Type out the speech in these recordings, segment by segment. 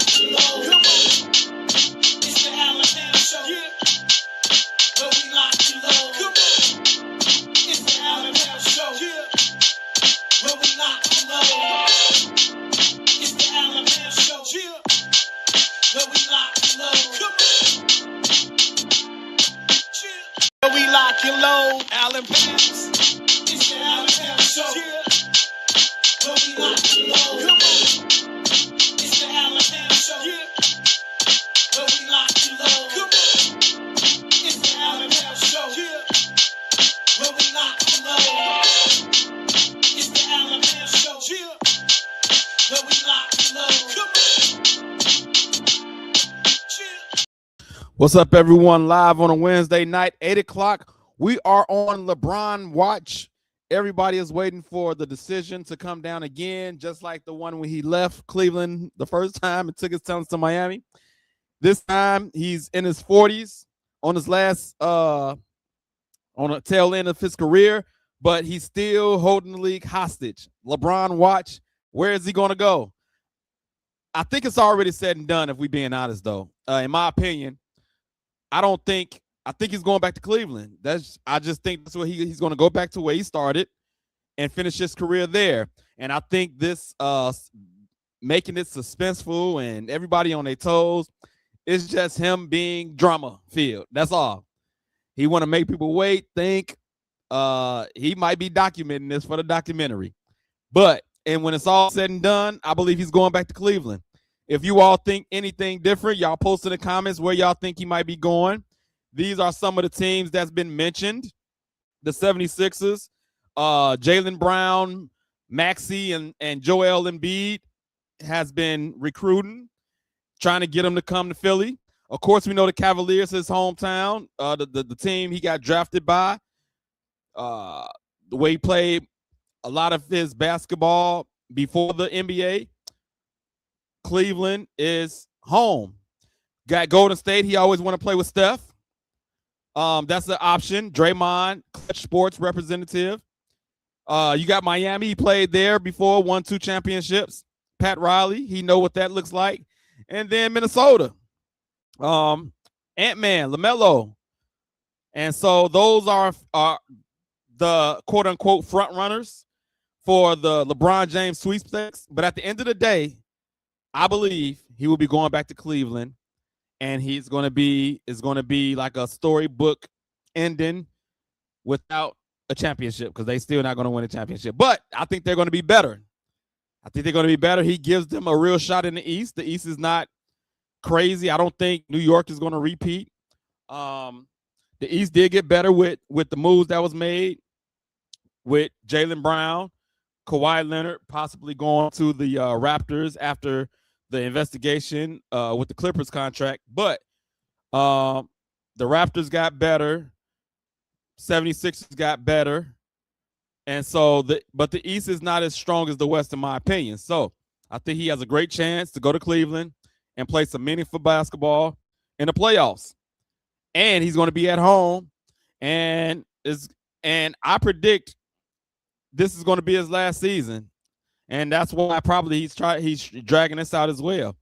lock and load. Come on. It's the Alabama Show. Yeah. Where we lock and load. Come on. It's the Alabama Show. Yeah. Where we lock and load. It's the Alabama Show. Yeah. Where we lock and load. Come on. Yeah. Where we lock and load. Alabama. It's the Alabama Show. Yeah. Where we lock and load. Come on. It's the Alabama Show. Yeah. Where we lock and load. Come on. It's the Alabama Show. Yeah. Where we lock and load. It's the Alabama Show. Yeah. Where we lock and load. Come on. Yeah. What's up, everyone? Live on a Wednesday night, 8 o'clock. We are on LeBron Watch. Everybody is waiting for the decision to come down again, just like the one when he left Cleveland the first time and took his talents to Miami. This time, he's in his 40s, on his last, on a tail end of his career, but he's still holding the league hostage. LeBron Watch, where is he going to go? I think it's already said and done, if we're being honest, though. In my opinion, I think he's going back to Cleveland. I just think that's where he's going to go back to where he started and finish his career there. And I think this making it suspenseful and everybody on their toes is just him being drama filled. That's all. He want to make people wait, think. He might be documenting this for the documentary. And when it's all said and done, I believe he's going back to Cleveland. If you all think anything different, y'all post in the comments where y'all think he might be going. These are some of the teams that's been mentioned. The 76ers, Jaylen Brown, Maxey, and Joel Embiid has been recruiting, trying to get him to come to Philly. Of course, we know the Cavaliers, his hometown, the team he got drafted by. The way he played a lot of his basketball before the NBA. Cleveland is home. Got Golden State. He always want to play with Steph. That's the option. Draymond, Clutch Sports representative. You got Miami. He played there before, won 2 championships. Pat Riley, he know what that looks like. And then Minnesota. Ant-Man, LaMelo. And so those are the quote-unquote front runners for the LeBron James sweepstakes. But at the end of the day, I believe he will be going back to Cleveland. And it's going to be like a storybook ending without a championship, because they still not going to win a championship. But I think they're going to be better. He gives them a real shot in the East. The East is not crazy. I don't think New York is going to repeat. The East did get better with the moves that was made with Jaylen Brown, Kawhi Leonard possibly going to the Raptors after the investigation with the Clippers contract. But the Raptors got better. 76ers got better. And so, but the East is not as strong as the West, in my opinion. So I think he has a great chance to go to Cleveland and play some meaningful basketball in the playoffs. And he's going to be at home. And I predict this is going to be his last season. And that's why probably he's dragging this out as well.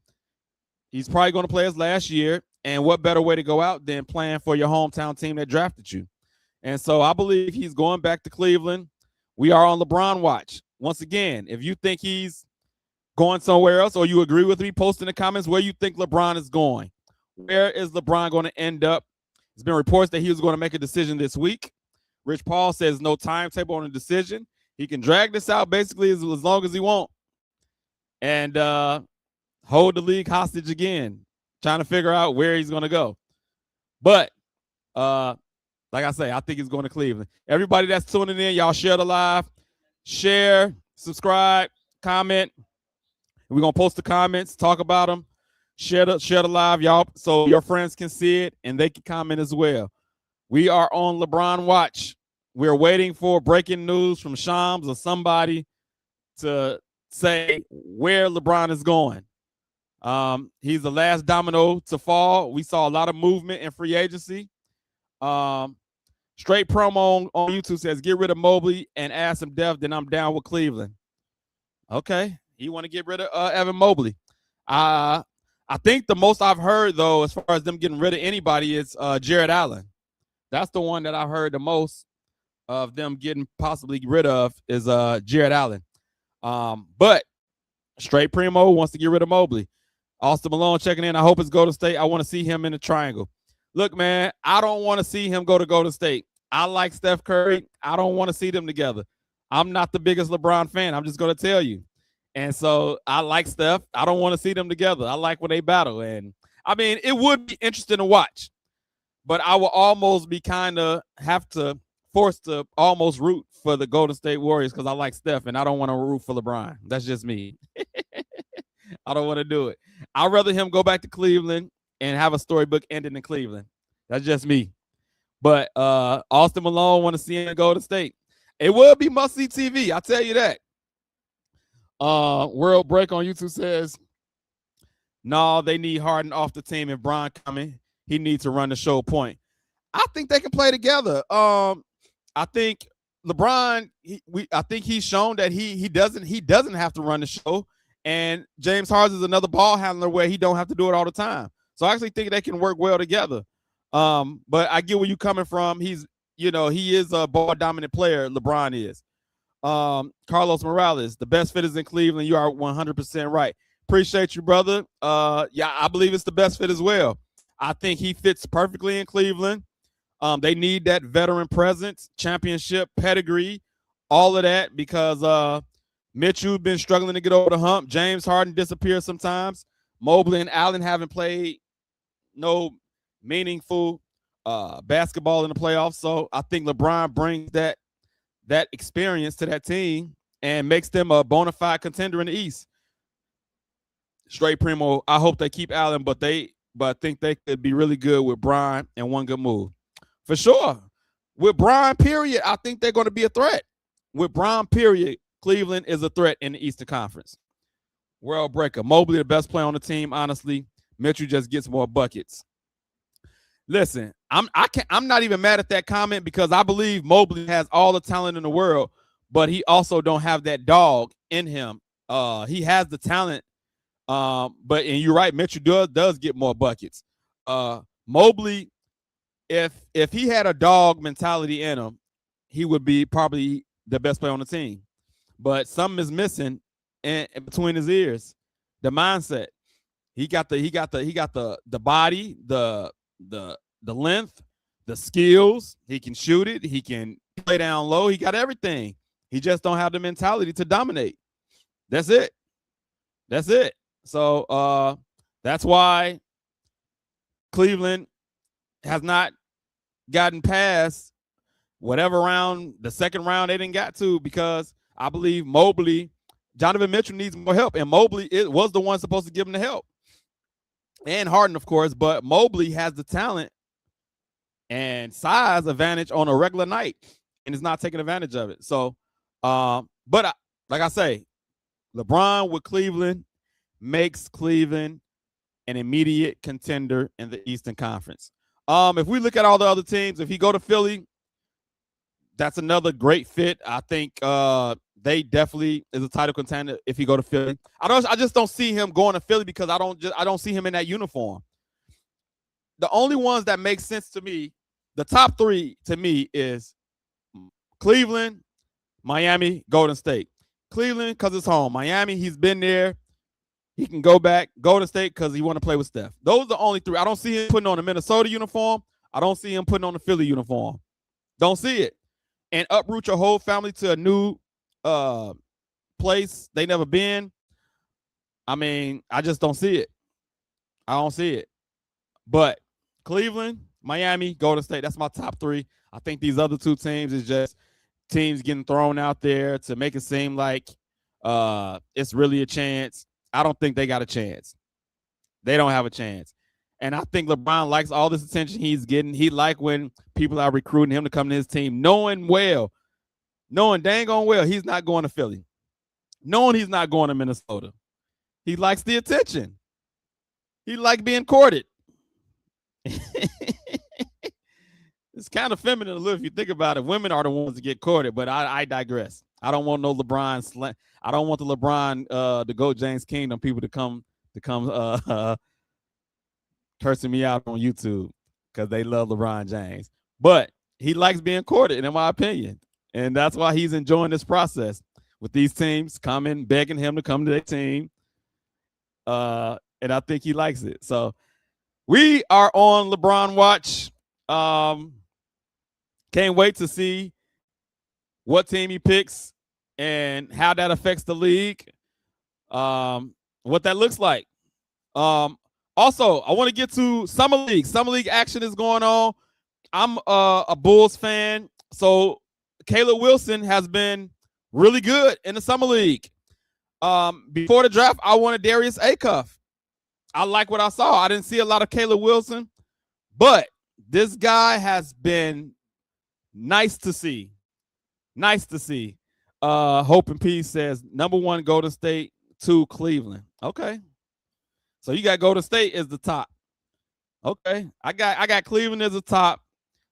He's probably going to play his last year. And what better way to go out than playing for your hometown team that drafted you? And so I believe he's going back to Cleveland. We are on LeBron Watch. Once again, if you think he's going somewhere else or you agree with me, post in the comments where you think LeBron is going. Where is LeBron going to end up? There's been reports that he was going to make a decision this week. Rich Paul says no timetable on a decision. He can drag this out basically as long as he wants and hold the league hostage again, trying to figure out where he's going to go. But like I say, I think he's going to Cleveland. Everybody that's tuning in, y'all share the live. Share, subscribe, comment. We're going to post the comments, talk about them. Share the live, y'all, so your friends can see it and they can comment as well. We are on LeBron Watch. We're waiting for breaking news from Shams or somebody to say where LeBron is going. He's the last domino to fall. We saw a lot of movement in free agency. Straight promo on YouTube says, get rid of Mobley and add some depth, then I'm down with Cleveland. Okay. You want to get rid of Evan Mobley. I I think the most I've heard, though, as far as them getting rid of anybody, is Jared Allen. That's the one that I've heard the most of them getting possibly rid of is Jared Allen. But Straight Primo wants to get rid of Mobley. Austin Malone checking in. I hope it's Golden State. I want to see him in the triangle. Look, man, I don't want to see him go to Golden State. I like Steph Curry. I don't want to see them together. I'm not the biggest LeBron fan. I'm just going to tell you. And so I like Steph. I don't want to see them together. I like when they battle. And I mean, it would be interesting to watch, but I will almost be kind of have to force to almost root for the Golden State Warriors because I like Steph and I don't want to root for LeBron. That's just me. I don't want to do it. I'd rather him go back to Cleveland and have a storybook ending in Cleveland. That's just me. But Austin Malone want to see him go to State. It will be must-see TV. I'll tell you that. World Break on YouTube says, no, they need Harden off the team and Bron coming. He needs to run the show point. I think they can play together. I think LeBron, I think he's shown that he doesn't have to run the show. And James Harden is another ball handler where he don't have to do it all the time. So I actually think they can work well together. But I get where you're coming from. He is a ball dominant player. LeBron is. Carlos Morales, the best fit is in Cleveland. You are 100% right. Appreciate you, brother. Yeah, I believe it's the best fit as well. I think he fits perfectly in Cleveland. They need that veteran presence, championship pedigree, all of that because Mitchell's been struggling to get over the hump. James Harden disappears sometimes. Mobley and Allen haven't played no meaningful basketball in the playoffs. So I think LeBron brings that experience to that team and makes them a bona fide contender in the East. Straight Primo, I hope they keep Allen, but I think they could be really good with Bron and one good move. For sure. With Bron, period, I think they're going to be a threat. With Bron, period, Cleveland is a threat in the Eastern Conference. World Breaker. Mobley, the best player on the team, honestly. Mitchell just gets more buckets. Listen, I'm not even mad at that comment because I believe Mobley has all the talent in the world, but he also don't have that dog in him. He has the talent, and you're right, Mitchell does get more buckets. Mobley, if he had a dog mentality in him, he would be probably the best player on the team. But something is missing in between his ears, the mindset. He got the body, the length, the skills. He can shoot it. He can play down low. He got everything. He just don't have the mentality to dominate. That's it. So that's why Cleveland has not gotten past whatever round, the second round they didn't get to, because I believe Donovan Mitchell needs more help, and Mobley was the one supposed to give him the help. And Harden, of course, but Mobley has the talent and size advantage on a regular night and is not taking advantage of it. So, like I say, LeBron with Cleveland makes Cleveland an immediate contender in the Eastern Conference. If we look at all the other teams, if he go to Philly, that's another great fit. I think they definitely is a title contender if he go to Philly. I just don't see him going to Philly because I don't see him in that uniform. The only ones that make sense to me, the top three to me is Cleveland, Miami, Golden State. Cleveland because it's home. Miami, he's been there. He can go back. Golden State because he want to play with Steph. Those are the only three. I don't see him putting on a Minnesota uniform. I don't see him putting on a Philly uniform. Don't see it. And uproot your whole family to a new place they never been. I mean, I just don't see it. I don't see it. But Cleveland, Miami, Golden State, that's my top three. I think these other two teams is just teams getting thrown out there to make it seem like it's really a chance. I don't think they got a chance. They don't have a chance. And I think LeBron likes all this attention he's getting. He like when people are recruiting him to come to his team, knowing dang on well he's not going to Philly, knowing he's not going to Minnesota. He likes the attention. He like being courted. It's kind of feminine to live if you think about it. Women are the ones that get courted, but I digress. I don't want no LeBron I don't want the LeBron the GOAT James Kingdom people to come cursing me out on YouTube because they love LeBron James. But he likes being courted, in my opinion. And that's why he's enjoying this process with these teams coming, begging him to come to their team. And I think he likes it. So we are on LeBron watch. Can't wait to see what team he picks and how that affects the league. What that looks like. Also, I want to get to Summer League. Summer League action is going on. I'm a Bulls fan, so Caleb Wilson has been really good in the Summer League. Before the draft, I wanted Darius Acuff. I like what I saw. I didn't see a lot of Caleb Wilson, but this guy has been nice to see. Nice to see. Hope and Peace says number 1 Golden State, 2 Cleveland. Okay. So you got Golden State as the top. Okay. I got Cleveland as the top,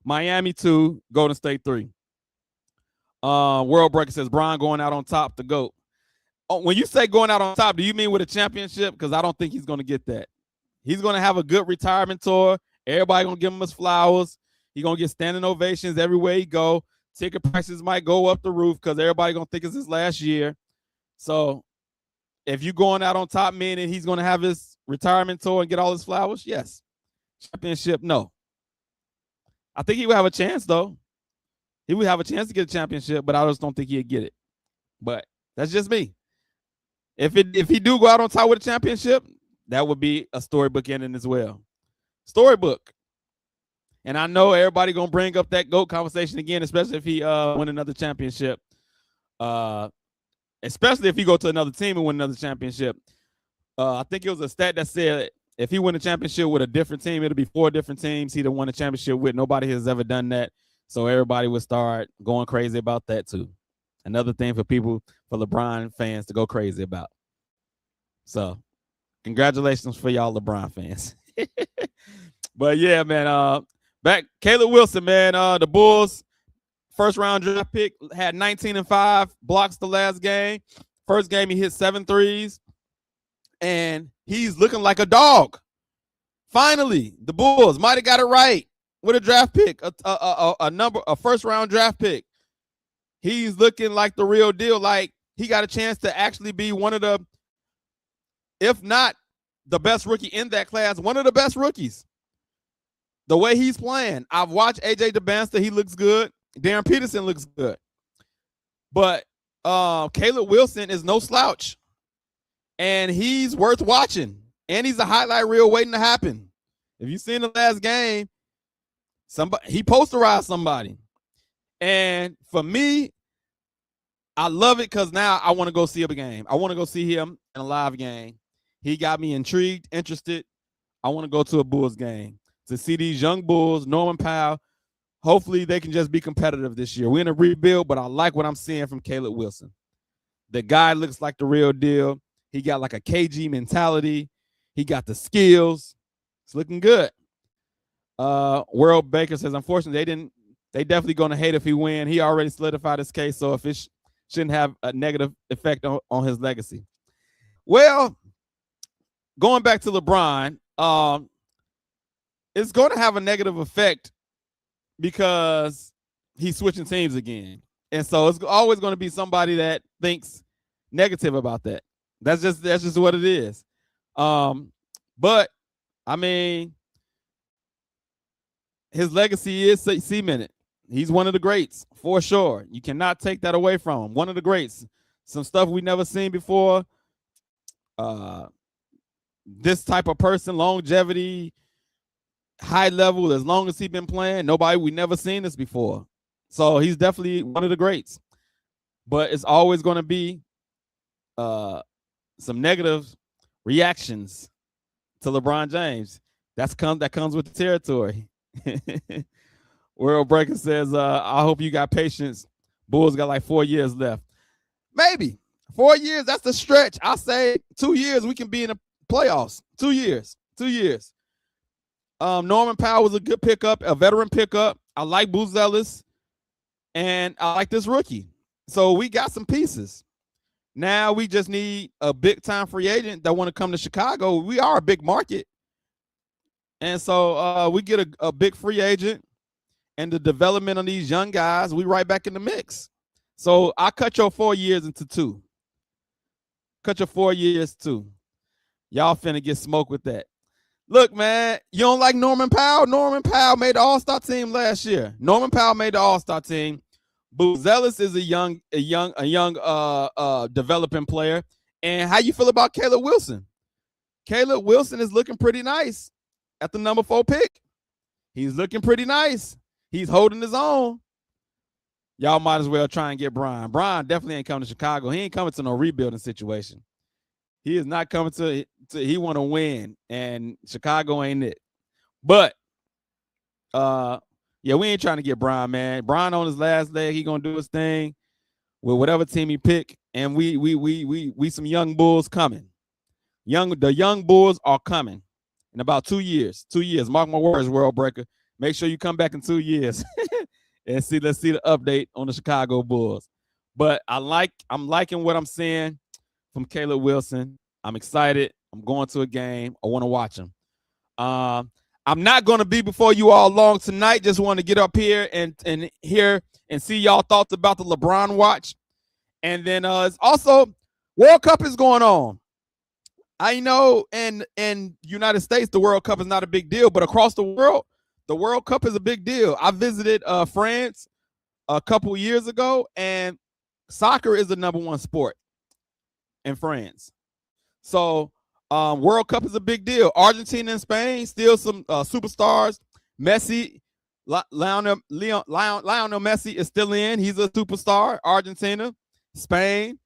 Miami 2, Golden State 3. World Breaker says Bron going out on top, the GOAT. Oh, when you say going out on top, do you mean with a championship? Because I don't think he's going to get that. He's going to have a good retirement tour. Everybody going to give him his flowers. He's going to get standing ovations everywhere he go. Ticket prices might go up the roof because everybody going to think it's his last year. So if you're going out on top, meaning he's going to have his retirement tour and get all his flowers, yes. Championship, no. I think he would have a chance, though. He would have a chance to get a championship, but I just don't think he'd get it. But that's just me. If he do go out on top with a championship, that would be a storybook ending as well. Storybook. And I know everybody going to bring up that GOAT conversation again, especially if he win another championship. Especially if he go to another team and win another championship. I think it was a stat that said if he win a championship with a different team, it'll be 4 different teams he'd have won a championship with. Nobody has ever done that. So everybody would start going crazy about that too. Another thing for LeBron fans to go crazy about. So congratulations for y'all LeBron fans. But yeah, man, back Caleb Wilson, man, the Bulls first round draft pick, had 19-5 blocks the last game. First game he hit 7 threes, and he's looking like a dog. Finally, the Bulls might have got it right with a draft pick, a first round draft pick. He's looking like the real deal. Like he got a chance to actually be one of the, if not the best rookie in that class, one of the best rookies. The way he's playing, I've watched AJ DeBanster. He looks good. Darren Peterson looks good. But Caleb Wilson is no slouch. And he's worth watching. And he's a highlight reel waiting to happen. If you've seen the last game, he posterized somebody. And for me, I love it because now I want to go see a game. I want to go see him in a live game. He got me intrigued, interested. I want to go to a Bulls game to see these young Bulls, Norman Powell. Hopefully they can just be competitive this year. We're in a rebuild, but I like what I'm seeing from Caleb Wilson. The guy looks like the real deal. He got like a KG mentality. He got the skills. It's looking good. World Baker says, unfortunately, they definitely going to hate if he win. He already solidified his case, so if it shouldn't have a negative effect on his legacy. Well, going back to LeBron, it's going to have a negative effect because he's switching teams again. And so it's always going to be somebody that thinks negative about that. That's just what it is. But I mean, his legacy is cemented. He's one of the greats for sure. You cannot take that away from him. One of the greats. Some stuff we never seen before. This type of person, longevity, high level, as long as he's been playing, we never seen this before. So he's definitely one of the greats. But it's always going to be some negative reactions to LeBron James. That comes with the territory. World Breaker says, I hope you got patience. Bulls got like 4 years left. Maybe 4 years. That's the stretch. I say 2 years. We can be in the playoffs. 2 years. 2 years. Norman Powell was a good pickup, a veteran pickup. I like Booz Ellis, and I like this rookie. So we got some pieces. Now we just need a big-time free agent that want to come to Chicago. We are a big market. And so we get a big free agent and the development of these young guys, we right back in the mix. So I cut your 4 years into 2. Cut your 4 years too. Y'all finna get smoked with that. Look, man, you don't like Norman Powell? Norman Powell made the All-Star team last year. Norman Powell made the All-Star team. Buzelis is a young developing player. And how you feel about Caleb Wilson? Caleb Wilson is looking pretty nice at the number 4 pick. He's looking pretty nice. He's holding his own. Y'all might as well try and get Brian. Brian definitely ain't coming to Chicago. He ain't coming to no rebuilding situation. He is not coming to he want to win, and Chicago ain't it. But yeah, we ain't trying to get Brian, man. Brian on his last leg, he gonna do his thing with whatever team he pick, and we some young bulls coming. The young bulls are coming in about 2 years. 2 years. Mark my words, World Breaker. Make sure you come back in 2 years and let's see the update on the Chicago Bulls. But I'm liking what I'm seeing from Caleb Wilson. I'm excited. I'm going to a game. I want to watch him. I'm not going to be before you all long tonight. Just want to get up here and hear and see y'all thoughts about the LeBron watch. And then it's also World Cup is going on. I know in United States, the World Cup is not a big deal, but across the World Cup is a big deal. I visited France a couple years ago, and soccer is the #1 sport in France. So World Cup is a big deal. Argentina and Spain, still some superstars. Messi, Lionel Messi is still in. He's a superstar. Argentina, Spain.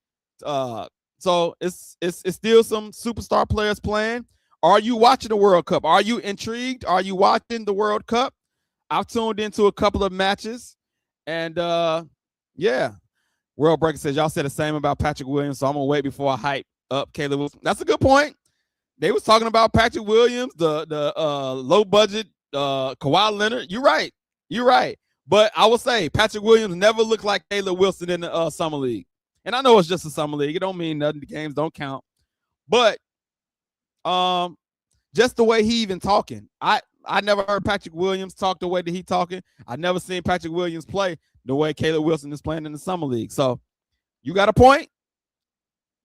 So it's still some superstar players playing. Are you watching the World Cup? Are you intrigued? Are you watching the World Cup? I've tuned into a couple of matches, and yeah. World Breaker says y'all said the same about Patrick Williams, so I'm gonna wait before I hype up Caleb Wilson. That's a good point. They was talking about Patrick Williams, the low budget Kawhi Leonard. You're right. But I will say Patrick Williams never looked like Caleb Wilson in the summer league. And I know it's just a summer league. It don't mean nothing. The games don't count. But just the way he even talking. I never heard Patrick Williams talk the way that he talking. I never seen Patrick Williams play the way Caleb Wilson is playing in the summer league. So you got a point.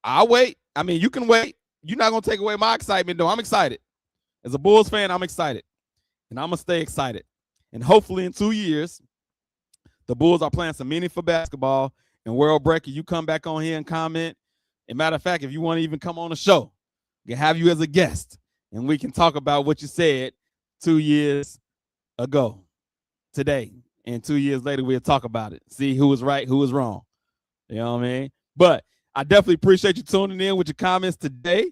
I'll wait. I mean, you can wait. You're not going to take away my excitement, though. I'm excited. As a Bulls fan, I'm excited. And I'm going to stay excited. And hopefully in 2 years, the Bulls are playing some meaningful basketball. And World Breaker, you come back on here and comment. As a matter of fact, if you want to even come on the show, we can have you as a guest. And we can talk about what you said 2 years ago today. And 2 years later, we'll talk about it. See who was right, who was wrong. You know what I mean? But I definitely appreciate you tuning in with your comments today.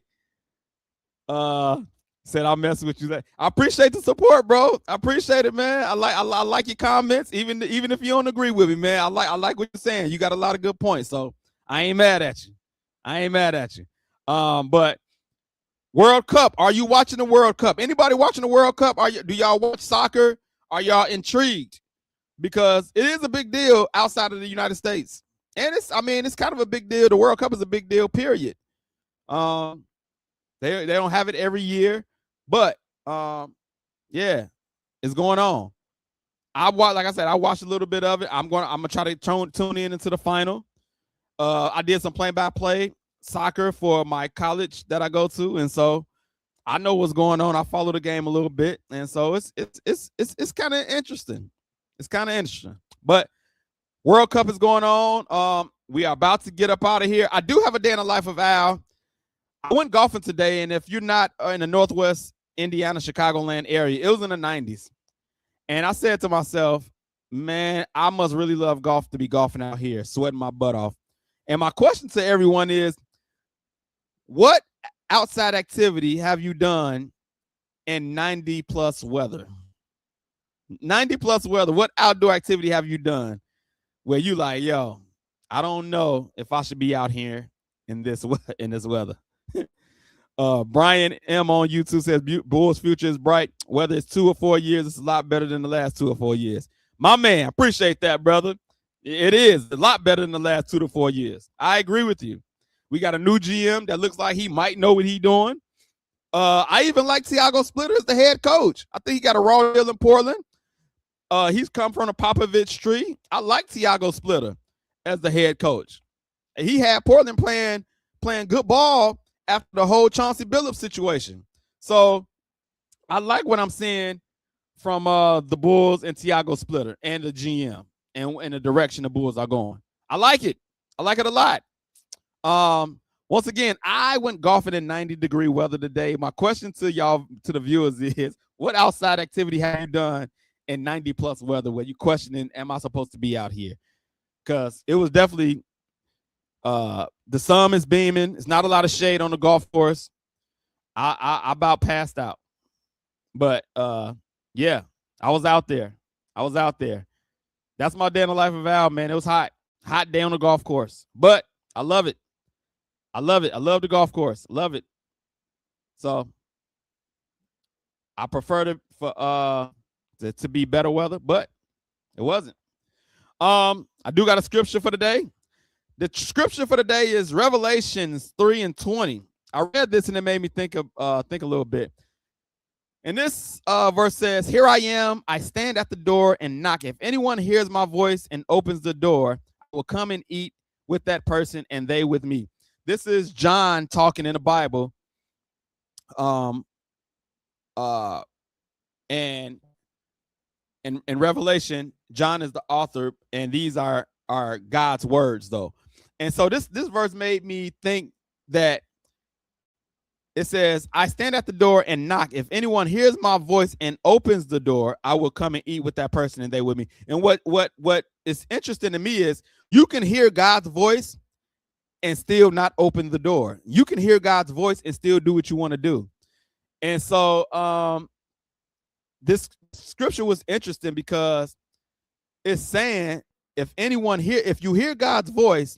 Said I'll mess with you. I appreciate the support, bro. I appreciate it, man. I like your comments, even if you don't agree with me, man. I like what you're saying. You got a lot of good points, so I ain't mad at you. But World Cup. Are you watching the World Cup? Anybody watching the World Cup? Do y'all watch soccer? Are y'all intrigued? Because it is a big deal outside of the United States. And it's kind of a big deal. The World Cup is a big deal, period. They don't have it every year, but yeah, it's going on. Like I said, I watched a little bit of it. I'm gonna try to tune in into the final. I did some play-by-play soccer for my college that I go to, and so I know what's going on. I follow the game a little bit, and so it's kind of interesting. It's kind of interesting, but World Cup is going on. We are about to get up out of here. I do have a day in the life of Al. I went golfing today, and if you're not in the Northwest Indiana, Chicagoland area, it was in the 90s. And I said to myself, man, I must really love golf to be golfing out here, sweating my butt off. And my question to everyone is, what outside activity have you done in 90-plus weather? 90-plus weather, what outdoor activity have you done where you like, yo, I don't know if I should be out here in this weather? Brian M on YouTube says Bulls' future is bright. Whether it's 2 or 4 years, it's a lot better than the last 2 or 4 years. My man, appreciate that, brother. It is a lot better than the last 2 to 4 years. I agree with you. We got a new GM that looks like he might know what he's doing. I even like Tiago Splitter as the head coach. I think he got a raw deal in Portland. He's come from the Popovich tree. I like Tiago Splitter as the head coach. He had Portland playing good ball after the whole Chauncey Billups situation. So I like what I'm seeing from the Bulls and Tiago Splitter and the GM and the direction the Bulls are going. I like it. I like it a lot. Once again, I went golfing in 90-degree weather today. My question to y'all, to the viewers, is what outside activity have you done in 90+ weather where you questioning, am I supposed to be out here? Because it was definitely the sun is beaming. It's not a lot of shade on the golf course. I about passed out. But yeah, I was out there. That's my day in the life of Al, man. It was hot day on the golf course. But I love it. I love the golf course. Love it. So I preferred it for to be better weather, but it wasn't. I do got a scripture for today. The scripture for today is Revelations 3:20. I read this and it made me think a little bit. And this verse says, "Here I am, I stand at the door and knock. If anyone hears my voice and opens the door, I will come and eat with that person and they with me." This is John talking in the Bible. And in Revelation, John is the author, and these are God's words, though. And so this verse made me think that it says, "I stand at the door and knock. If anyone hears my voice and opens the door, I will come and eat with that person and they with me." And what is interesting to me is you can hear God's voice and still not open the door. You can hear God's voice and still do what you want to do. And so this scripture was interesting because it's saying if you hear God's voice,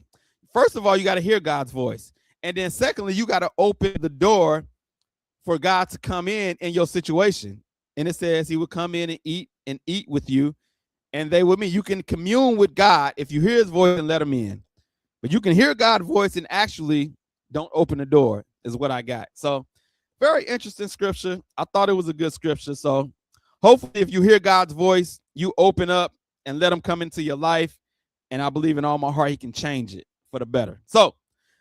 first of all, you got to hear God's voice. And then secondly, you got to open the door for God to come in your situation. And it says he would come in and eat with you and they with me. You can commune with God if you hear his voice and let him in. But you can hear God's voice and actually don't open the door is what I got. So very interesting scripture. I thought it was a good scripture. So hopefully if you hear God's voice, you open up and let him come into your life. And I believe in all my heart he can change it for the better. So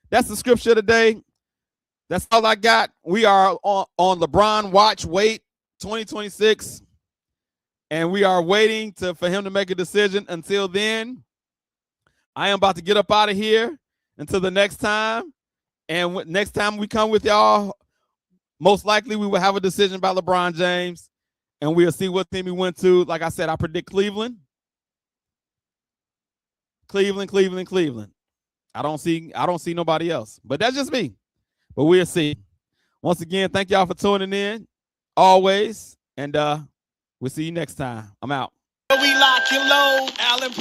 that's the scripture today. That's all I got. We are on LeBron Watch Wait 2026. And we are waiting for him to make a decision. Until then, I am about to get up out of here until the next time. And next time we come with y'all, most likely we will have a decision by LeBron James. And we'll see what team he went to. Like I said, I predict Cleveland. Cleveland. I don't see nobody else. But that's just me. But we'll see. Once again, thank y'all for tuning in. Always. And we'll see you next time. I'm out. We lock and load, Allen.